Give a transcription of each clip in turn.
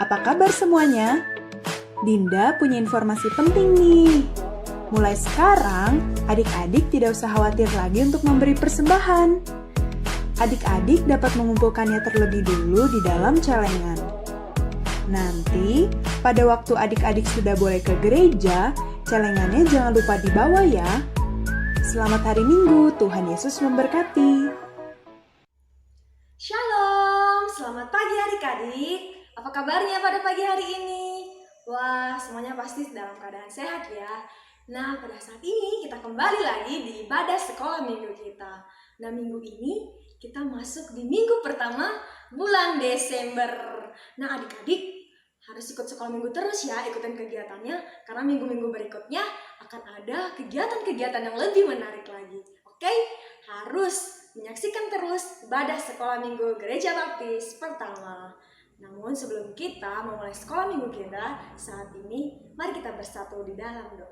Apa kabar semuanya? Dinda punya informasi penting nih. Mulai sekarang, adik-adik tidak usah khawatir lagi untuk memberi persembahan. Adik-adik dapat mengumpulkannya terlebih dulu di dalam celengan. Nanti, pada waktu adik-adik sudah boleh ke gereja, celengannya jangan lupa dibawa ya. Selamat hari Minggu, Tuhan Yesus memberkati. Shalom, selamat pagi adik-adik. Apa kabarnya pada pagi hari ini? Wah, semuanya pasti dalam keadaan sehat ya. Nah, pada saat ini kita kembali lagi di ibadah sekolah minggu kita. Nah, minggu ini kita masuk di minggu pertama bulan Desember. Nah, adik-adik harus ikut sekolah minggu terus ya, ikutin kegiatannya. Karena minggu-minggu berikutnya akan ada kegiatan-kegiatan yang lebih menarik lagi. Oke? Harus menyaksikan terus ibadah sekolah minggu Gereja Baptis pertama. Namun sebelum kita memulai sekolah minggu kita saat ini, mari kita bersatu di dalam doa.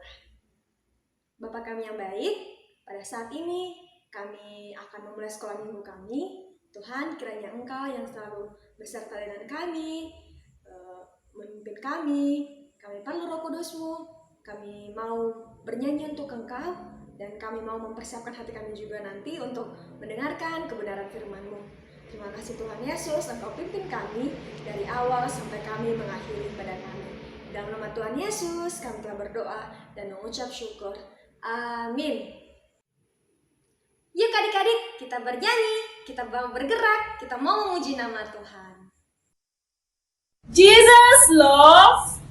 Bapa kami yang baik, pada saat ini kami akan memulai sekolah minggu kami. Tuhan, kiranya Engkau yang selalu beserta dengan kami, memimpin kami perlu Roh Kudus-Mu, kami mau bernyanyi untuk Engkau, dan kami mau mempersiapkan hati kami juga nanti untuk mendengarkan kebenaran firman-Mu. Terima kasih Tuhan Yesus, Engkau pimpin kami dari awal sampai kami mengakhiri ibadah kami. Dalam nama Tuhan Yesus, kami telah berdoa dan mengucap syukur. Amin. Yuk adik-adik, kita bernyanyi, kita mau bergerak, kita mau memuji nama Tuhan. Jesus loves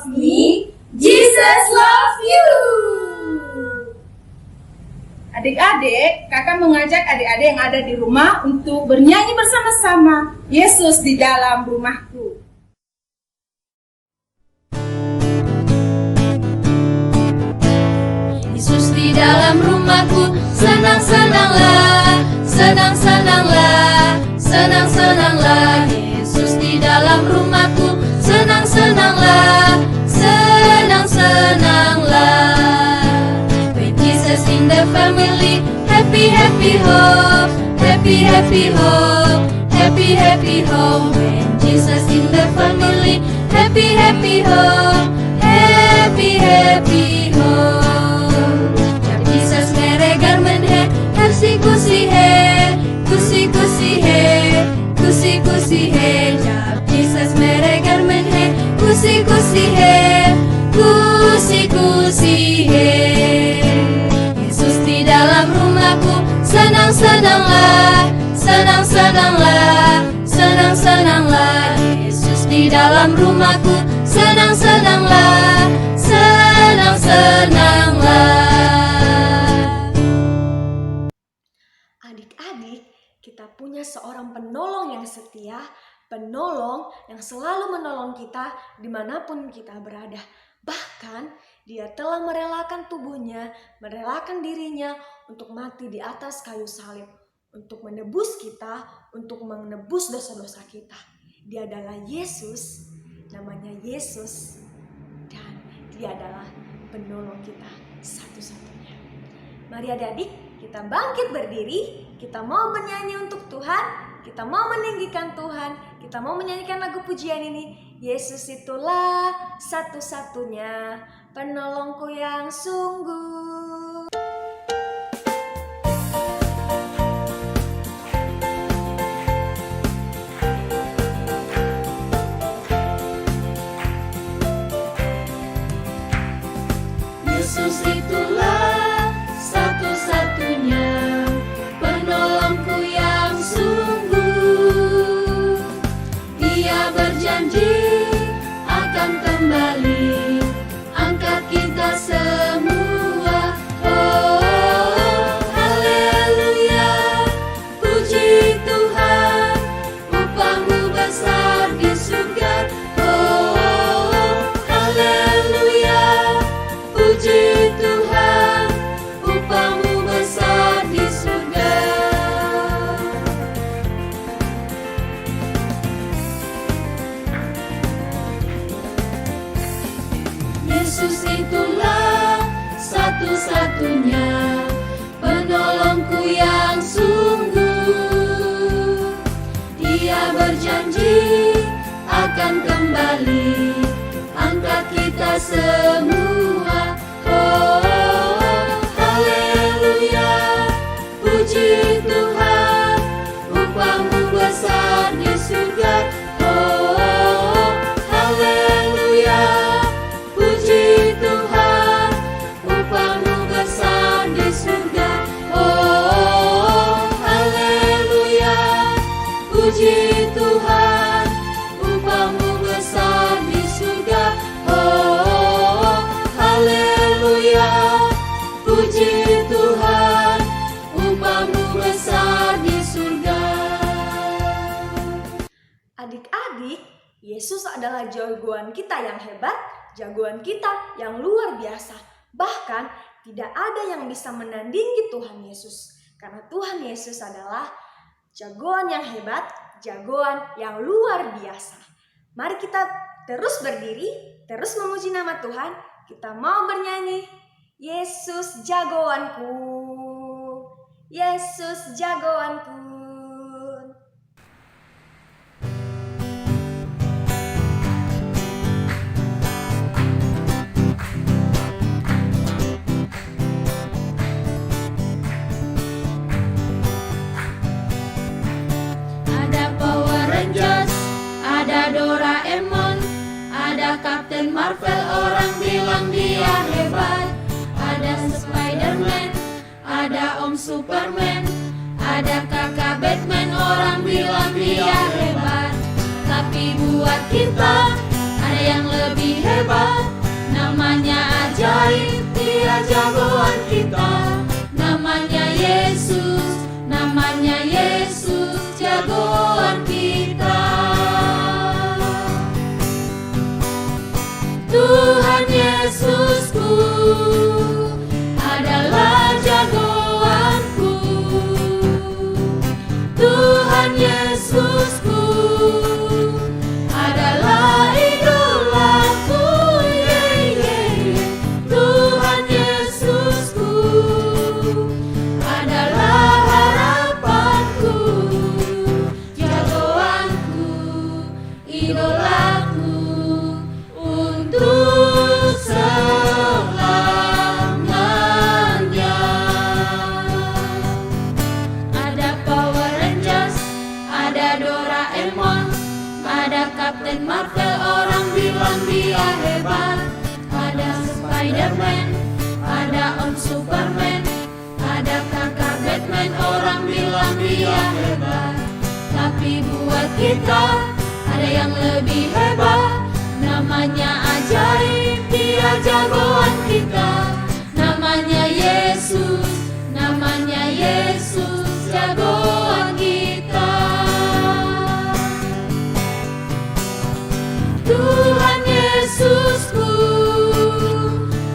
me, Jesus loves you. Adik-adik, kakak mengajak adik-adik yang ada di rumah untuk bernyanyi bersama-sama. Yesus di dalam rumahku. Yesus di dalam rumahku, senang-senanglah, senang-senanglah, senang-senanglah. Yesus di dalam rumahku, senang-senanglah, senang-senanglah. When Jesus in the family, happy, happy home, happy, happy home, happy, happy home. When Jesus in the family, happy, happy home, happy, happy home. जब Jesus मेरे घर में है, हंसी खुशी है, खुशी खुशी है, खुशी खुशी है. जब Jesus मेरे घर में है, खुशी खुशी है, खुशी खुशी है. Yesus di dalam rumahku, senang-senanglah, senang-senanglah, senang-senanglah. Yesus di dalam rumahku, senang-senanglah, senang-senanglah. Adik-adik, kita punya seorang penolong yang setia, penolong yang selalu menolong kita dimanapun kita berada. Bahkan dia telah merelakan tubuhnya, merelakan dirinya untuk mati di atas kayu salib, untuk menebus kita, untuk menebus dosa-dosa kita. Dia adalah Yesus, namanya Yesus, dan dia adalah penolong kita satu-satunya. Mari adik-adik, kita bangkit berdiri, kita mau bernyanyi untuk Tuhan, kita mau meninggikan Tuhan, kita mau menyanyikan lagu pujian ini. Yesus itulah satu-satunya penolongku yang sungguh. Yesus itulah satu-satunya penolongku yang sungguh. Dia berjanji akan kembali angkat kita semua. Oh, haleluya, puji Tuhan, upahmu besar di surga. Oh, haleluya, puji Tuhan, upahmu besar di surga. Yesus itulah satu-satunya penolongku yang sungguh. Dia berjanji akan kembali. Angkat kita semua, oh haleluya, puji Tuhan, upahmu besar di surga. Oh haleluya, puji Tuhan, upahmu besar di surga. Oh haleluya, puji Tuhan, upahmu besar di surga. Oh haleluya, puji Tuhan, upahmu besar di surga. Adik-adik, Yesus adalah jagoan kita yang hebat, jagoan kita yang luar biasa. Bahkan tidak ada yang bisa menandingi Tuhan Yesus. Karena Tuhan Yesus adalah jagoan yang hebat, jagoan yang luar biasa. Mari kita terus berdiri, terus memuji nama Tuhan. Kita mau bernyanyi, Yesus jagoanku, Yesus jagoanku. Ada Power Rangers, ada Doraemon, ada Captain Marvel, orang bilang dia hebat. Ada Spider-Man, ada Om Superman, ada Kakak Batman, orang bilang dia hebat. Tapi buat kita ada yang lebih hebat, namanya ajaib, dia jagoan kita. Namanya Yesus, namanya Yesus, jagoan kita. Tuhan Yesusku adalah jagoanku. Tuhan Yesusku adalah idolaku. Tuhan Yesusku adalah harapanku, jagoanku, idolaku untuk selamanya. Ada Power Rangers, ada Doraemon, ada Captain Marvel, orang bilang dia hebat. Ada Spider-Man, ada Om Superman, ada Kakak Batman, orang bilang dia hebat. Tapi buat kita ada yang lebih hebat, namanya ajaib, dia jagoan kita. Namanya Yesus, namanya Yesus, jagoan kita. Tuhan Yesusku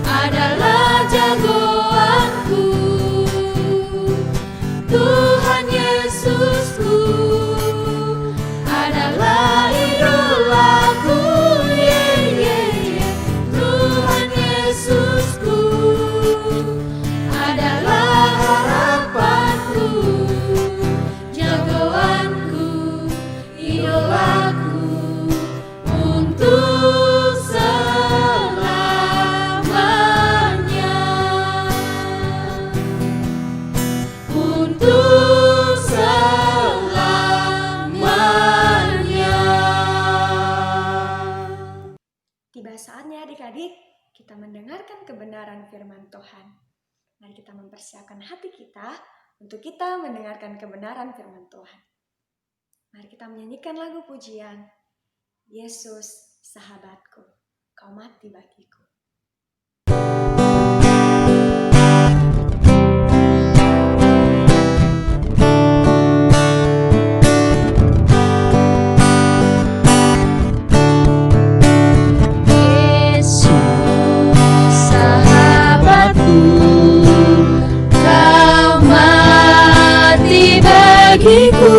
adalah jagoanku. Tuhan Yesusku adalah idolaku. Tuhan Yesusku adalah harapanku, jagoanku, idolaku untuk selamanya. Untuk selamanya. Tiba saatnya adik-adik kita mendengarkan kebenaran firman Tuhan. Mari kita mempersiapkan hati kita untuk kita mendengarkan kebenaran firman Tuhan. Mari kita menyanyikan lagu pujian, Yesus sahabatku, kau mati bagiku. Bagiku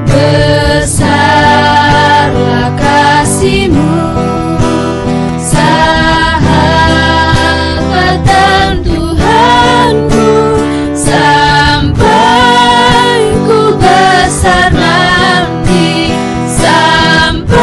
besarlah kasih-Mu, sahabat dan Tuhanku, sampai ku besar nanti, sampai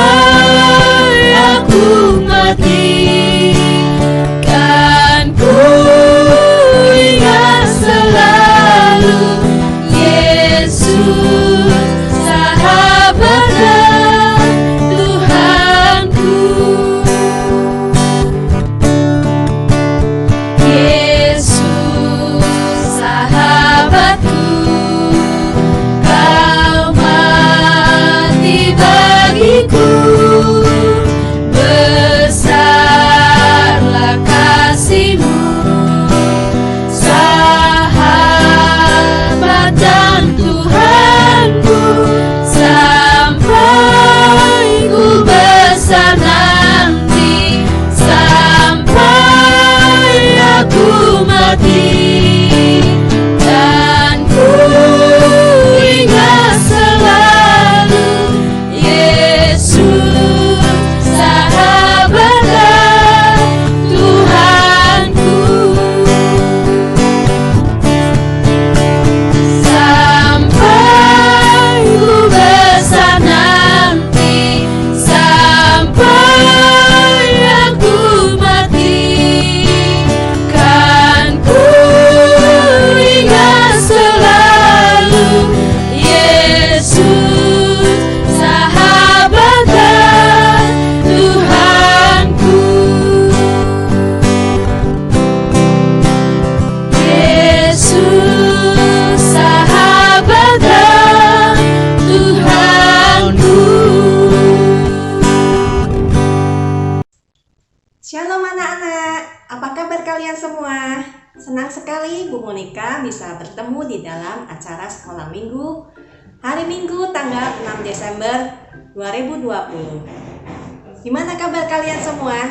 kalian semua. Senang sekali Bu Monika bisa bertemu di dalam acara sekolah minggu hari Minggu tanggal 6 Desember 2020. Gimana kabar kalian semua?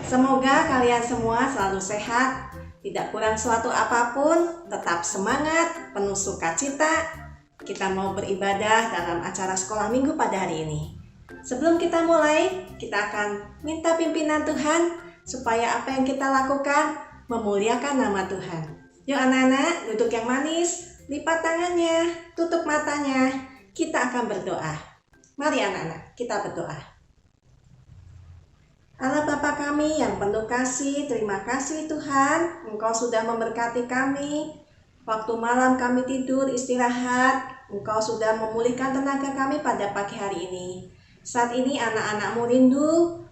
Semoga kalian semua selalu sehat, tidak kurang suatu apapun, tetap semangat, penuh sukacita. Kita mau beribadah dalam acara sekolah minggu pada hari ini. Sebelum kita mulai, kita akan minta pimpinan Tuhan supaya apa yang kita lakukan memuliakan nama Tuhan. Yuk anak-anak, duduk yang manis, lipat tangannya, tutup matanya. Kita akan berdoa. Mari anak-anak, kita berdoa. Allah Bapa kami yang penuh kasih, terima kasih Tuhan, Engkau sudah memberkati kami. Waktu malam kami tidur, istirahat, Engkau sudah memulihkan tenaga kami pada pagi hari ini. Saat ini anak-anakmu rindu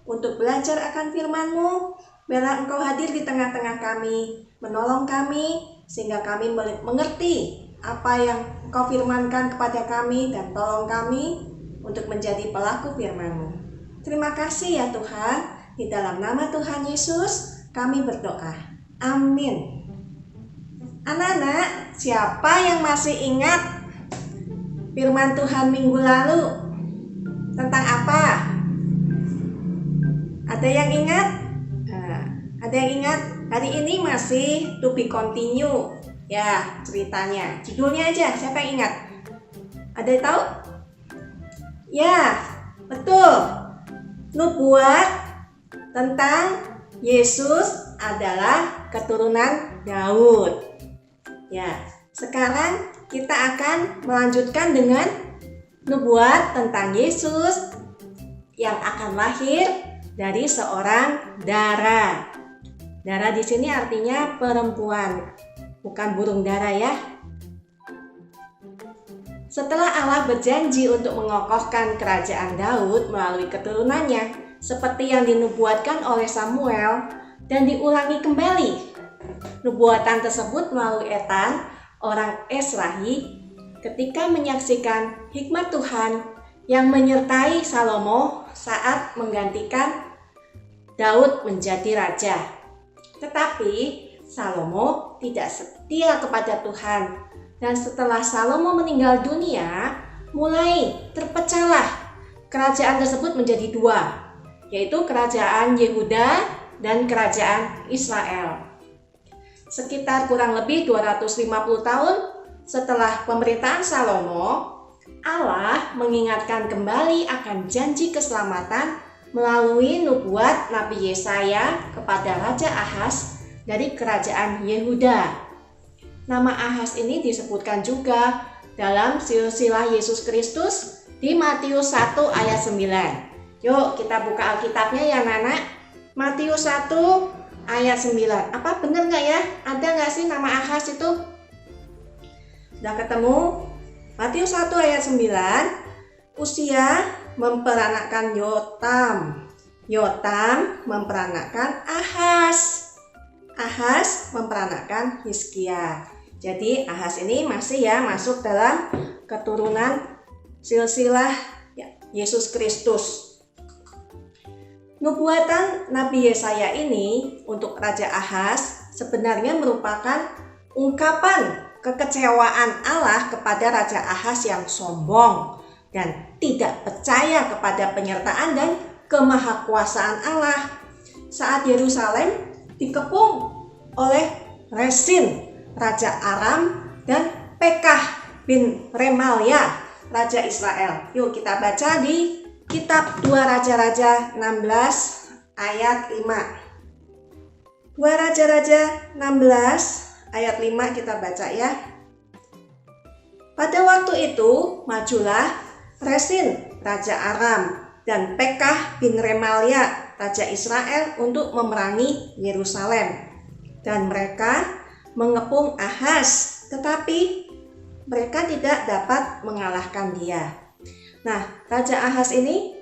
untuk belajar akan firman-Mu. Biarlah Engkau hadir di tengah-tengah kami, menolong kami, sehingga kami mengerti apa yang Engkau firmankan kepada kami, dan tolong kami untuk menjadi pelaku firman-Mu. Terima kasih ya Tuhan, di dalam nama Tuhan Yesus kami berdoa. Amin. Anak-anak, siapa yang masih ingat firman Tuhan minggu lalu? Tentang apa? Ada yang ingat? Ada yang ingat? Hari ini masih to be continue ya ceritanya. Judulnya aja, siapa yang ingat? Ada yang tahu? Ya, betul. Nubuat tentang Yesus adalah keturunan Daud. Ya, sekarang kita akan melanjutkan dengan nubuat tentang Yesus yang akan lahir dari seorang dara. Dara di sini artinya perempuan, bukan burung dara ya. Setelah Allah berjanji untuk mengokohkan kerajaan Daud melalui keturunannya, seperti yang dinubuatkan oleh Samuel dan diulangi kembali. Nubuatan tersebut melalui Etan, orang Esrahi, ketika menyaksikan hikmat Tuhan yang menyertai Salomo saat menggantikan Daud menjadi raja. Tetapi Salomo tidak setia kepada Tuhan, dan setelah Salomo meninggal dunia, mulai terpecahlah kerajaan tersebut menjadi dua, yaitu kerajaan Yehuda dan kerajaan Israel. Sekitar kurang lebih 250 tahun setelah pemerintahan Salomo, Allah mengingatkan kembali akan janji keselamatan melalui nubuat Nabi Yesaya kepada Raja Ahaz dari kerajaan Yehuda. Nama Ahaz ini disebutkan juga dalam silsilah Yesus Kristus di Matius 1 ayat 9. Yuk kita buka Alkitabnya ya anak-anak. Matius 1 ayat 9. Apa benar nggak ya? Ada nggak sih nama Ahaz itu? Udah ketemu? Matius 1 ayat 9. Usia memperanakkan Yotam. Yotam memperanakkan Ahaz. Ahaz memperanakkan Hizkia. Jadi Ahaz ini masih ya masuk dalam keturunan silsilah Yesus Kristus. Nubuatan Nabi Yesaya ini untuk Raja Ahaz sebenarnya merupakan ungkapan kekecewaan Allah kepada Raja Ahaz yang sombong dan tidak percaya kepada penyertaan dan kemahakuasaan Allah saat Yerusalem dikepung oleh Resin, Raja Aram, dan Pekah bin Remalia, Raja Israel. Yuk kita baca di Kitab 2 Raja-Raja 16 ayat 5. 2 Raja-Raja 16 ayat 5 kita baca ya. Pada waktu itu majulah Resin, Raja Aram, dan Pekah bin Remalia, Raja Israel untuk memerangi Yerusalem. Dan mereka mengepung Ahaz, tetapi mereka tidak dapat mengalahkan dia. Nah, Raja Ahaz ini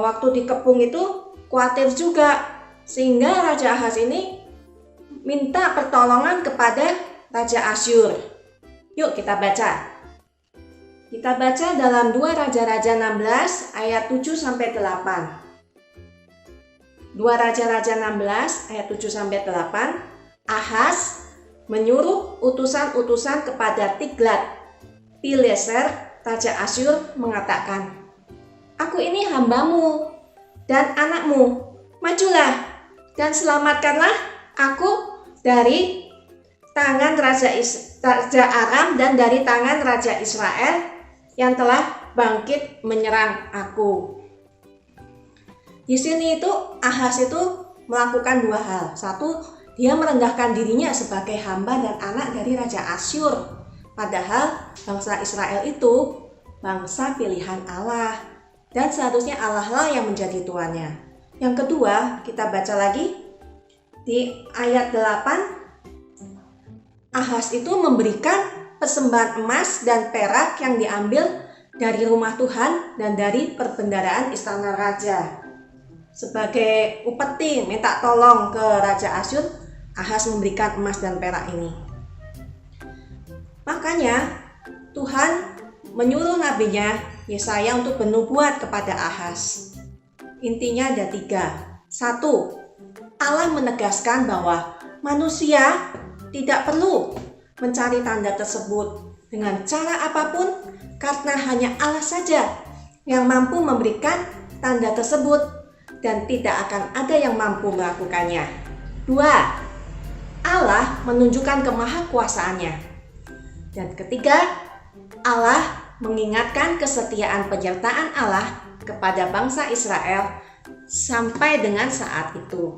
waktu dikepung itu khawatir juga, sehingga Raja Ahaz ini minta pertolongan kepada Raja Asyur. Yuk kita baca. Kita baca dalam 2 Raja-Raja 16 ayat 7-8. 2 Raja-Raja 16 ayat 7-8, Ahaz menyuruh utusan-utusan kepada Tiglat-Pileser, Raja Asyur mengatakan, "Aku ini hambamu dan anakmu, majulah dan selamatkanlah aku dari tangan Raja Aram dan dari tangan Raja Israel yang telah bangkit menyerang aku." Di sini itu Ahaz itu melakukan 2 hal. Satu, dia merendahkan dirinya sebagai hamba dan anak dari Raja Asyur. Padahal bangsa Israel itu bangsa pilihan Allah dan seharusnya Allah lah yang menjadi tuannya. Yang kedua, kita baca lagi di ayat 8. Ahaz itu memberikan persembahan emas dan perak yang diambil dari rumah Tuhan dan dari perbendaharaan istana raja. Sebagai upeti minta tolong ke Raja Asyur, Ahaz memberikan emas dan perak ini. Makanya Tuhan menyuruh nabinya Yesaya untuk bernubuat kepada Ahaz. Intinya ada 3. 1. Allah menegaskan bahwa manusia tidak perlu mencari tanda tersebut dengan cara apapun, karena hanya Allah saja yang mampu memberikan tanda tersebut dan tidak akan ada yang mampu melakukannya. 2. Allah menunjukkan kemahakuasaannya. Dan ketiga, Allah mengingatkan kesetiaan penyertaan Allah kepada bangsa Israel sampai dengan saat itu.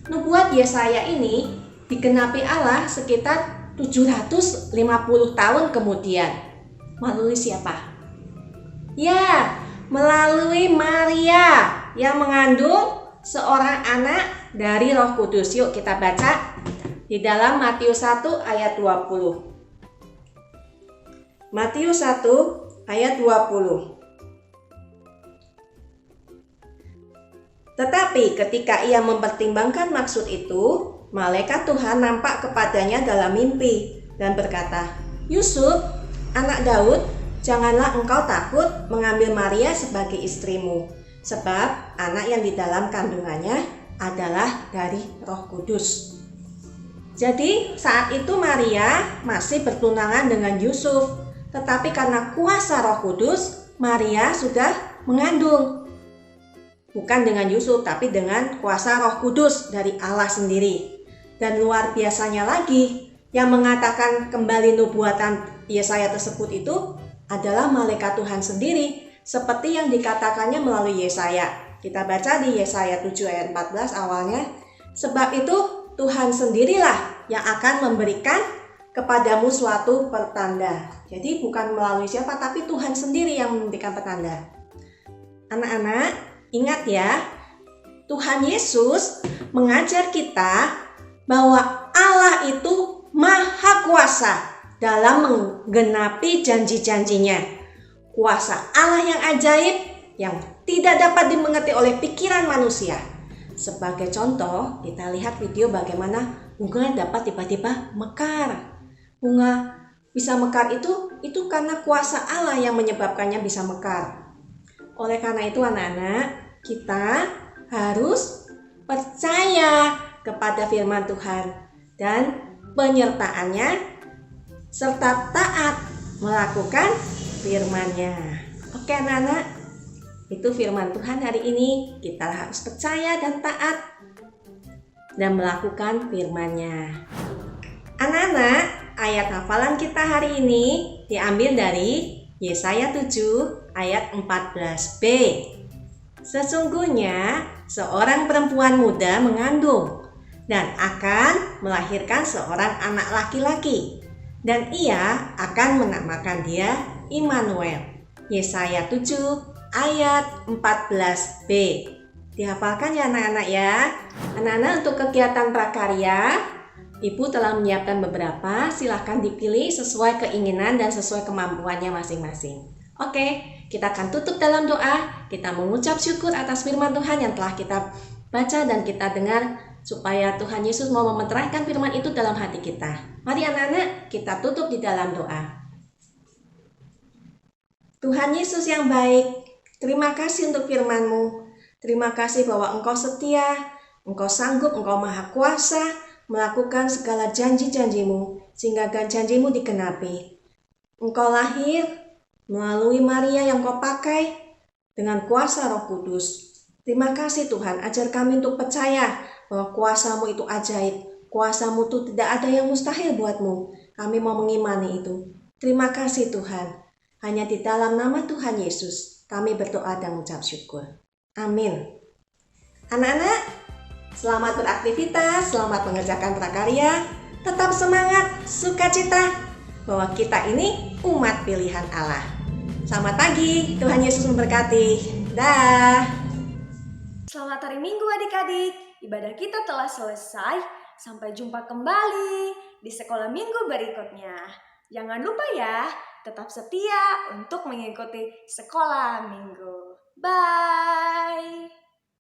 Nubuat Yesaya ini digenapi Allah sekitar 750 tahun kemudian. Melalui siapa? Ya, melalui Maria yang mengandung seorang anak dari Roh Kudus. Yuk kita baca di dalam Matius 1 ayat 20. Matius 1 ayat 20. Tetapi ketika ia mempertimbangkan maksud itu, malaikat Tuhan nampak kepadanya dalam mimpi dan berkata, "Yusuf, anak Daud, janganlah engkau takut mengambil Maria sebagai istrimu, sebab anak yang di dalam kandungannya adalah dari Roh Kudus." Jadi saat itu Maria masih bertunangan dengan Yusuf, tetapi karena kuasa Roh Kudus, Maria sudah mengandung. Bukan dengan Yusuf, tapi dengan kuasa Roh Kudus dari Allah sendiri. Dan luar biasanya lagi, yang mengatakan kembali nubuatan Yesaya tersebut itu adalah malaikat Tuhan sendiri, seperti yang dikatakannya melalui Yesaya. Kita baca di Yesaya 7 ayat 14 awalnya, "Sebab itu Tuhan sendirilah yang akan memberikan kepadamu suatu pertanda." Jadi bukan melalui siapa, tapi Tuhan sendiri yang memberikan pertanda. Anak-anak, ingat ya, Tuhan Yesus mengajar kita bahwa Allah itu maha kuasa dalam menggenapi janji-janjinya. Kuasa Allah yang ajaib yang tidak dapat dimengerti oleh pikiran manusia. Sebagai contoh, kita lihat video bagaimana bunga dapat tiba-tiba mekar. Bunga bisa mekar itu karena kuasa Allah yang menyebabkannya bisa mekar. Oleh karena itu anak-anak, kita harus percaya kepada firman Tuhan dan penyertaannya serta taat melakukan firman-Nya. Oke anak-anak, itu firman Tuhan hari ini. Kita harus percaya dan taat dan melakukan firman-Nya. Anak-anak, ayat hafalan kita hari ini diambil dari Yesaya 7 ayat 14b. Sesungguhnya seorang perempuan muda mengandung dan akan melahirkan seorang anak laki-laki, dan ia akan menamakan dia Immanuel. Yesaya 7 ayat 14b. Dihafalkan ya anak-anak ya. Anak-anak, untuk kegiatan prakarya, Ibu telah menyiapkan beberapa. Silahkan dipilih sesuai keinginan dan sesuai kemampuannya masing-masing. Oke, kita akan tutup dalam doa. Kita mengucap syukur atas firman Tuhan yang telah kita baca dan kita dengar, supaya Tuhan Yesus mau memeteraikan firman itu dalam hati kita. Mari anak-anak, kita tutup di dalam doa. Tuhan Yesus yang baik, terima kasih untuk firman-Mu. Terima kasih bahwa Engkau setia, Engkau sanggup, Engkau maha kuasa melakukan segala janji-janjimu sehingga janjimu dikenapi. Engkau lahir melalui Maria yang Kau pakai dengan kuasa Roh Kudus. Terima kasih Tuhan, ajar kami untuk percaya bahwa kuasa-Mu itu ajaib. Kuasa-Mu itu tidak ada yang mustahil buat-Mu. Kami mau mengimani itu. Terima kasih Tuhan. Hanya di dalam nama Tuhan Yesus kami berdoa dan mengucap syukur. Amin. Anak-anak, selamat beraktivitas, selamat mengerjakan prakarya. Tetap semangat, sukacita, bahwa kita ini umat pilihan Allah. Selamat pagi, Tuhan Yesus memberkati. Dah. Selamat hari Minggu adik-adik. Ibadah kita telah selesai. Sampai jumpa kembali di sekolah minggu berikutnya. Jangan lupa ya, tetap setia untuk mengikuti sekolah minggu. Bye.